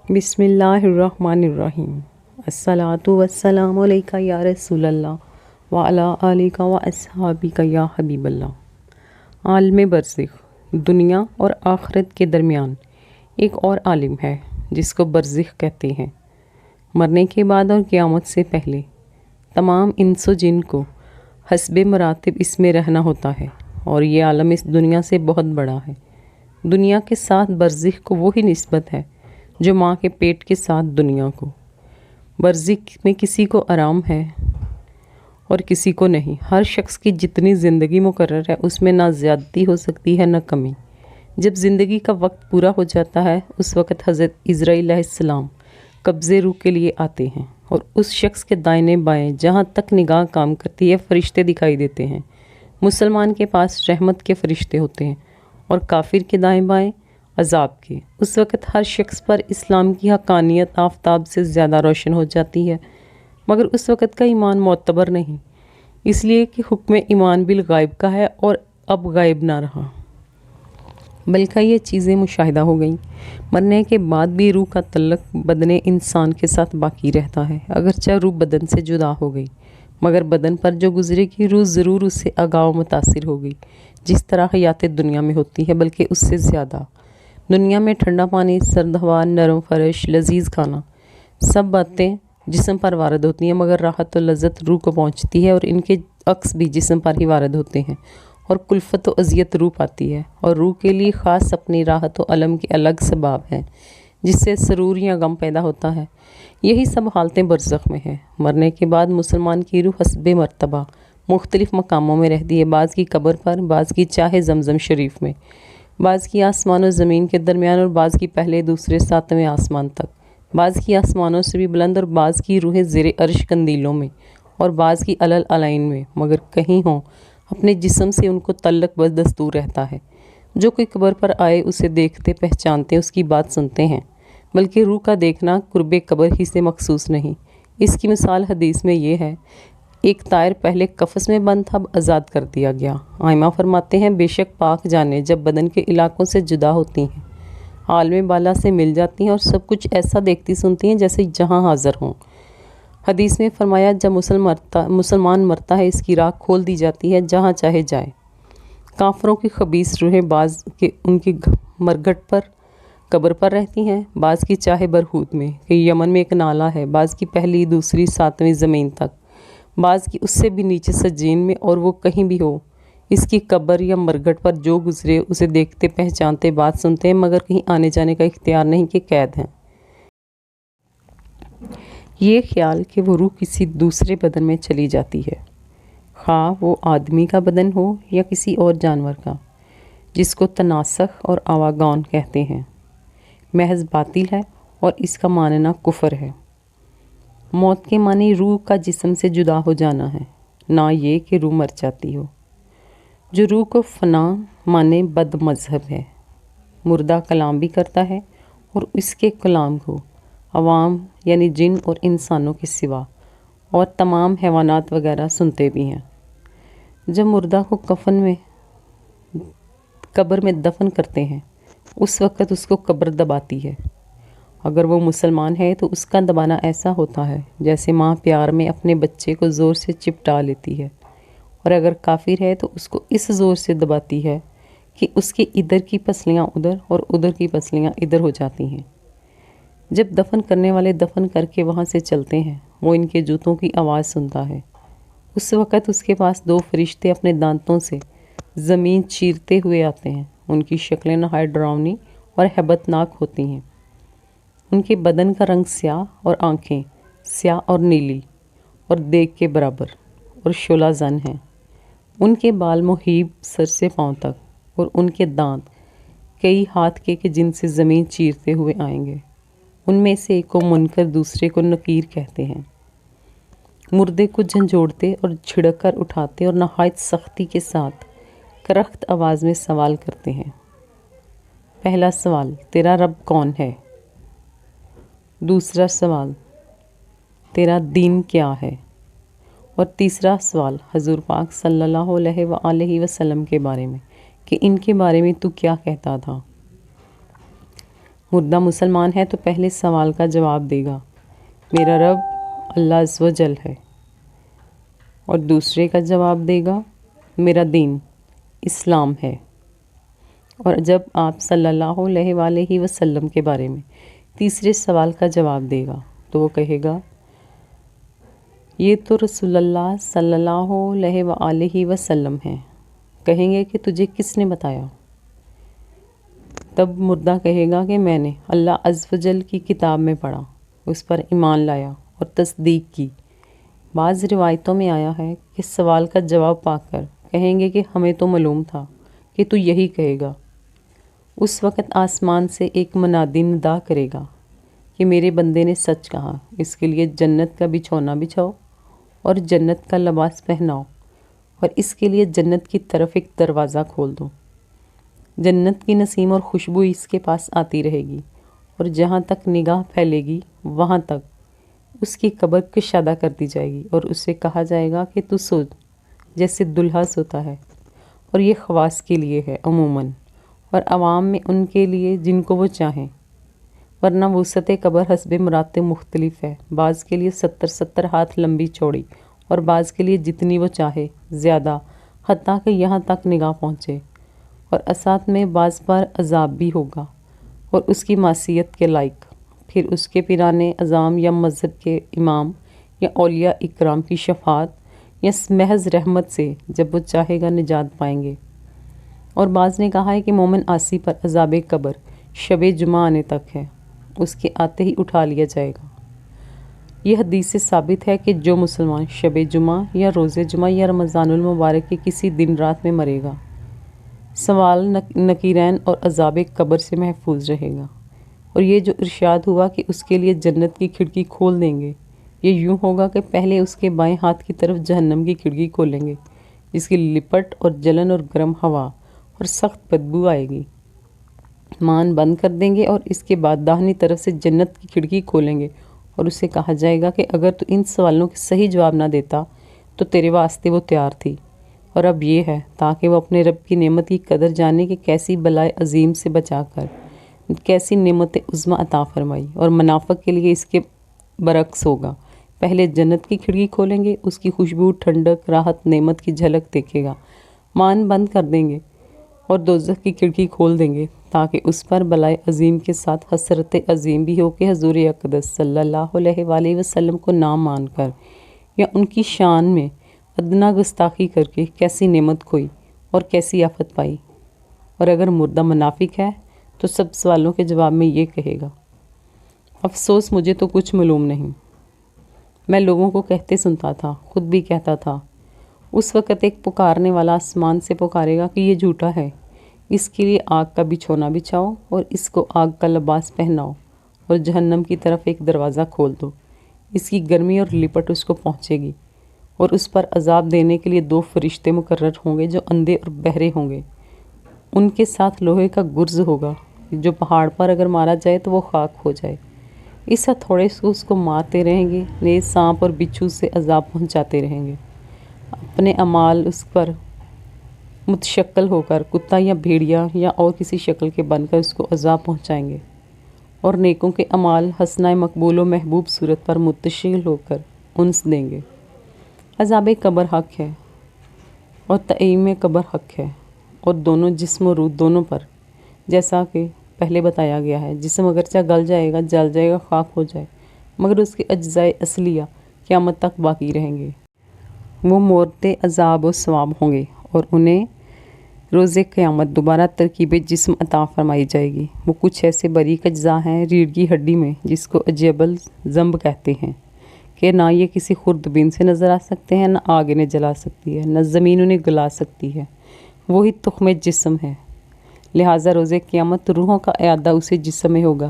بسم اللہ الرحمن الرحیم۔ الصلاۃ والسلام علیکہ یا رسول اللہ وعلی آلکہ و اصحابکہ یا حبیب اللہ۔ عالم برزخ، دنیا اور آخرت کے درمیان ایک اور عالم ہے جس کو برزخ کہتے ہیں۔ مرنے کے بعد اور قیامت سے پہلے تمام انس و جن کو حسب مراتب اس میں رہنا ہوتا ہے، اور یہ عالم اس دنیا سے بہت بڑا ہے۔ دنیا کے ساتھ برزخ کو وہی نسبت ہے جو ماں کے پیٹ کے ساتھ دنیا کو۔ برزخ میں کسی کو آرام ہے اور کسی کو نہیں۔ ہر شخص کی جتنی زندگی مقرر ہے اس میں نہ زیادتی ہو سکتی ہے نہ کمی۔ جب زندگی کا وقت پورا ہو جاتا ہے اس وقت حضرت عزرائیل علیہ السلام قبضے روح کے لیے آتے ہیں، اور اس شخص کے دائیں بائیں جہاں تک نگاہ کام کرتی ہے فرشتے دکھائی دیتے ہیں۔ مسلمان کے پاس رحمت کے فرشتے ہوتے ہیں اور کافر کے دائیں بائیں عذاب کے۔ اس وقت ہر شخص پر اسلام کی حقانیت آفتاب سے زیادہ روشن ہو جاتی ہے، مگر اس وقت کا ایمان معتبر نہیں، اس لیے کہ حکم ایمان بالغیب کا ہے اور اب غائب نہ رہا، بلکہ یہ چیزیں مشاہدہ ہو گئیں۔ مرنے کے بعد بھی روح کا تعلق بدن انسان کے ساتھ باقی رہتا ہے، اگرچہ روح بدن سے جدا ہو گئی، مگر بدن پر جو گزرے گی روح ضرور اس سے آگاہ و متاثر ہوگی، جس طرح حیات دنیا میں ہوتی ہے، بلکہ اس سے زیادہ۔ دنیا میں ٹھنڈا پانی، سرد ہوا، نرم فرش، لذیذ کھانا، سب باتیں جسم پر وارد ہوتی ہیں، مگر راحت و لذت روح کو پہنچتی ہے، اور ان کے عکس بھی جسم پر ہی وارد ہوتے ہیں، اور کلفت و اذیت روح پاتی ہے، اور روح کے لیے خاص اپنی راحت و الم کے الگ سباب ہیں جس سے سرور یا غم پیدا ہوتا ہے۔ یہی سب حالتیں برزخ میں ہیں۔ مرنے کے بعد مسلمان کی روح حسب مرتبہ مختلف مقاموں میں رہتی ہے، بعض کی قبر پر، بعض کی چاہے زمزم شریف میں، بعض کی آسمان و زمین کے درمیان، اور بعض کی پہلے دوسرے ساتویں آسمان تک، بعض کی آسمانوں سے بھی بلند، اور بعض کی روحیں زیر عرش قندیلوں میں، اور بعض کی علل علین میں، مگر کہیں ہوں اپنے جسم سے ان کو تعلق بس دستور رہتا ہے۔ جو کوئی قبر پر آئے اسے دیکھتے پہچانتے اس کی بات سنتے ہیں، بلکہ روح کا دیکھنا قرب قبر ہی سے مخصوص نہیں۔ اس کی مثال حدیث میں یہ ہے: ایک طائر پہلے قفس میں بند تھا، اب آزاد کر دیا گیا۔ آئمہ فرماتے ہیں بے شک پاک جانے جب بدن کے علاقوں سے جدا ہوتی ہیں، عالم بالا سے مل جاتی ہیں، اور سب کچھ ایسا دیکھتی سنتی ہیں جیسے جہاں حاضر ہوں۔ حدیث میں فرمایا جب مسلمان مرتا ہے اس کی راہ کھول دی جاتی ہے جہاں چاہے جائے۔ کافروں کی خبیث روحیں بعض کے ان کی مرگھٹ پر قبر پر رہتی ہیں، بعض کی چاہے برہوت میں کہ یمن میں ایک نالہ ہے، بعض کی پہلی دوسری ساتویں زمین تک، بعض کی اس سے بھی نیچے سجین میں، اور وہ کہیں بھی ہو اس کی قبر یا مرگھٹ پر جو گزرے اسے دیکھتے پہچانتے بات سنتے ہیں، مگر کہیں آنے جانے کا اختیار نہیں کہ قید ہیں۔ یہ خیال کہ وہ روح کسی دوسرے بدن میں چلی جاتی ہے، خواہ وہ آدمی کا بدن ہو یا کسی اور جانور کا، جس کو تناسخ اور آواگون کہتے ہیں، محض باطل ہے، اور اس کا ماننا کفر ہے۔ موت کے معنی روح کا جسم سے جدا ہو جانا ہے، نہ یہ کہ روح مر جاتی ہو۔ جو روح کو فنا مانے بد مذہب ہے، مردہ کلام بھی کرتا ہے، اور اس کے کلام کو عوام یعنی جن اور انسانوں کے سوا اور تمام حیوانات وغیرہ سنتے بھی ہیں۔ جب مردہ کو کفن میں قبر میں دفن کرتے ہیں اس وقت اس کو قبر دباتی ہے۔ اگر وہ مسلمان ہے تو اس کا دبانا ایسا ہوتا ہے جیسے ماں پیار میں اپنے بچے کو زور سے چپٹا لیتی ہے، اور اگر کافر ہے تو اس کو اس زور سے دباتی ہے کہ اس کے ادھر کی پسلیاں ادھر اور ادھر کی پسلیاں ادھر ہو جاتی ہیں۔ جب دفن کرنے والے دفن کر کے وہاں سے چلتے ہیں وہ ان کے جوتوں کی آواز سنتا ہے۔ اس وقت اس کے پاس دو فرشتے اپنے دانتوں سے زمین چیرتے ہوئے آتے ہیں۔ ان کی شکلیں نہایت ڈراؤنی اور ہیبت ناک ہوتی ہیں۔ ان کے بدن کا رنگ سیاہ اور آنکھیں سیاہ اور نیلی اور دیگ کے برابر اور شعلہ زن ہیں۔ ان کے بال محیب سر سے پاؤں تک، اور ان کے دانت کئی ہاتھ کے جن سے زمین چیرتے ہوئے آئیں گے۔ ان میں سے ایک کو منکر دوسرے کو نکیر کہتے ہیں۔ مردے کو جھنجھوڑتے اور جھڑک کر اٹھاتے اور نہایت سختی کے ساتھ کرخت آواز میں سوال کرتے ہیں۔ پہلا سوال: تیرا رب کون ہے؟ دوسرا سوال: تیرا دین کیا ہے؟ اور تیسرا سوال حضور پاک صلی اللہ علیہ وآلہ وسلم کے بارے میں کہ ان کے بارے میں تو کیا کہتا تھا؟ مردہ مسلمان ہے تو پہلے سوال کا جواب دے گا میرا رب اللہ عز و جل ہے، اور دوسرے کا جواب دے گا میرا دین اسلام ہے۔ اور جب آپ صلی اللہ علیہ وآلہ وسلم کے بارے میں تیسرے سوال کا جواب دے گا تو وہ کہے گا یہ تو رسول اللہ صلی اللہ علیہ وآلہ وسلم ہیں۔ کہیں گے کہ تجھے کس نے بتایا؟ تب مردہ کہے گا کہ میں نے اللہ عز و جل کی کتاب میں پڑھا، اس پر ایمان لایا اور تصدیق کی۔ بعض روایتوں میں آیا ہے کہ سوال کا جواب پا کر کہیں گے کہ ہمیں تو معلوم تھا کہ تو یہی کہے گا۔ اس وقت آسمان سے ایک منادی ندا کرے گا کہ میرے بندے نے سچ کہا، اس کے لیے جنت کا بچھونا بچھاؤ اور جنت کا لباس پہناؤ، اور اس کے لیے جنت کی طرف ایک دروازہ کھول دو۔ جنت کی نسیم اور خوشبو اس کے پاس آتی رہے گی، اور جہاں تک نگاہ پھیلے گی وہاں تک اس کی قبر کشادہ کر دی جائے گی، اور اسے کہا جائے گا کہ تو سو جیسے دلہا سوتا ہے۔ اور یہ خواص کے لیے ہے عموماً، اور عوام میں ان کے لیے جن کو وہ چاہیں، ورنہ وسعت قبر حسب مراتب مختلف ہے، بعض کے لیے 70 ہاتھ لمبی چوڑی، اور بعض کے لیے جتنی وہ چاہے زیادہ، حتیٰ کہ یہاں تک نگاہ پہنچے۔ اور اسات میں بعض پر عذاب بھی ہوگا اور اس کی معصیت کے لائق، پھر اس کے پیرانے اعظام یا مذہب کے امام یا اولیاء اکرام کی شفاعت یا محض رحمت سے جب وہ چاہے گا نجات پائیں گے۔ اور بعض نے کہا ہے کہ مومن عاصی پر عذاب قبر شب جمعہ آنے تک ہے، اس کے آتے ہی اٹھا لیا جائے گا۔ یہ حدیث سے ثابت ہے کہ جو مسلمان شب جمعہ یا روز جمعہ یا رمضان المبارک کے کسی دن رات میں مرے گا، سوال نکیرین اور عذاب قبر سے محفوظ رہے گا۔ اور یہ جو ارشاد ہوا کہ اس کے لیے جنت کی کھڑکی کھول دیں گے، یہ یوں ہوگا کہ پہلے اس کے بائیں ہاتھ کی طرف جہنم کی کھڑکی کھولیں گے، جس کی لپٹ اور جلن اور گرم ہوا اور سخت بدبو آئے گی، مان بند کر دیں گے، اور اس کے بعد داہنی طرف سے جنت کی کھڑکی کھولیں گے، اور اسے کہا جائے گا کہ اگر تو ان سوالوں کے صحیح جواب نہ دیتا تو تیرے واسطے وہ تیار تھی، اور اب یہ ہے تاکہ وہ اپنے رب کی نعمت کی قدر جانے کہ کیسی بلائے عظیم سے بچا کر کیسی نعمت عظمیٰ عطا فرمائی، اور منافق کے لیے اس کے برعکس ہوگا، پہلے جنت کی کھڑکی کھولیں گے، اس کی خوشبو، ٹھنڈک، راحت، نعمت کی جھلک دیکھے گا، مان بند کر دیں گے، اور دوزخ کی کھڑکی کھول دیں گے تاکہ اس پر بلائے عظیم کے ساتھ حسرت عظیم بھی ہو کہ حضور اقدس صلی اللہ علیہ وآلہ وسلم کو نہ مان کر یا ان کی شان میں ادنا گستاخی کر کے کیسی نعمت کھوئی اور کیسی آفت پائی۔ اور اگر مردہ منافق ہے تو سب سوالوں کے جواب میں یہ کہے گا افسوس مجھے تو کچھ معلوم نہیں، میں لوگوں کو کہتے سنتا تھا، خود بھی کہتا تھا۔ اس وقت ایک پکارنے والا آسمان سے پکارے گا کہ یہ جھوٹا ہے، اس کے لیے آگ کا بچھونا بچھاؤ اور اس کو آگ کا لباس پہناؤ، اور جہنم کی طرف ایک دروازہ کھول دو، اس کی گرمی اور لپٹ اس کو پہنچے گی، اور اس پر عذاب دینے کے لیے 2 فرشتے مقرر ہوں گے جو اندھے اور بہرے ہوں گے، ان کے ساتھ لوہے کا گرز ہوگا، جو پہاڑ پر اگر مارا جائے تو وہ خاک ہو جائے، اس ہتھوڑے سے اس کو مارتے رہیں گے، نیز سانپ اور بچھو سے عذاب پہنچاتے رہیں گے، اپنے اعمال اس پر متشکل ہو کر کتا یا بھیڑیا یا اور کسی شکل کے بن کر اس کو عذاب پہنچائیں گے، اور نیکوں کے اعمال حسنہ مقبول و محبوب صورت پر متشکل ہو کر انس دیں گے۔ عذاب قبر حق ہے اور تعیم قبر حق ہے، اور دونوں جسم و روح دونوں پر، جیسا کہ پہلے بتایا گیا ہے، جسم اگرچہ گل جائے گا، جل جائے گا، خاک ہو جائے، مگر اس کے اجزائے اصلیہ قیامت تک باقی رہیں گے۔ وہ مورد عذاب و ثواب ہوں گے، اور انہیں روز قیامت دوبارہ ترکیب جسم عطا فرمائی جائے گی۔ وہ کچھ ایسے باریک اجزاء ہیں ریڑھ کی ہڈی میں، جس کو اجیب الذنب کہتے ہیں، کہ نہ یہ کسی خوردبین سے نظر آ سکتے ہیں، نہ آگ انہیں جلا سکتی ہے، نہ زمین انہیں گلا سکتی ہے، وہی تخم جسم ہے۔ لہٰذا روز قیامت روحوں کا اعادہ اسی جسم میں ہوگا،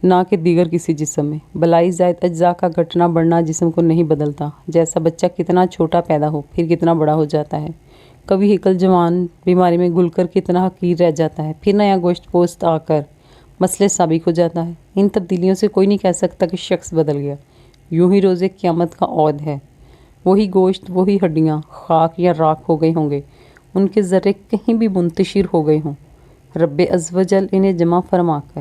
نہ کہ دیگر کسی جسم میں۔ بلائی زائد اجزاء کا گھٹنا بڑھنا جسم کو نہیں بدلتا، جیسا بچہ کتنا چھوٹا پیدا ہو پھر کتنا بڑا ہو جاتا ہے، کبھی ہیکل جوان بیماری میں گل کر کتنا حقیر رہ جاتا ہے، پھر نیا گوشت پوست آ کر مسئلے سابق ہو جاتا ہے۔ ان تبدیلیوں سے کوئی نہیں کہہ سکتا کہ شخص بدل گیا۔ یوں ہی روز قیامت کا عود ہے، وہی گوشت، وہی ہڈیاں خاک یا راکھ ہو گئے ہوں گے، ان کے ذرے کہیں بھی منتشر ہو گئے ہوں، رب عز و جل انہیں جمع فرما کر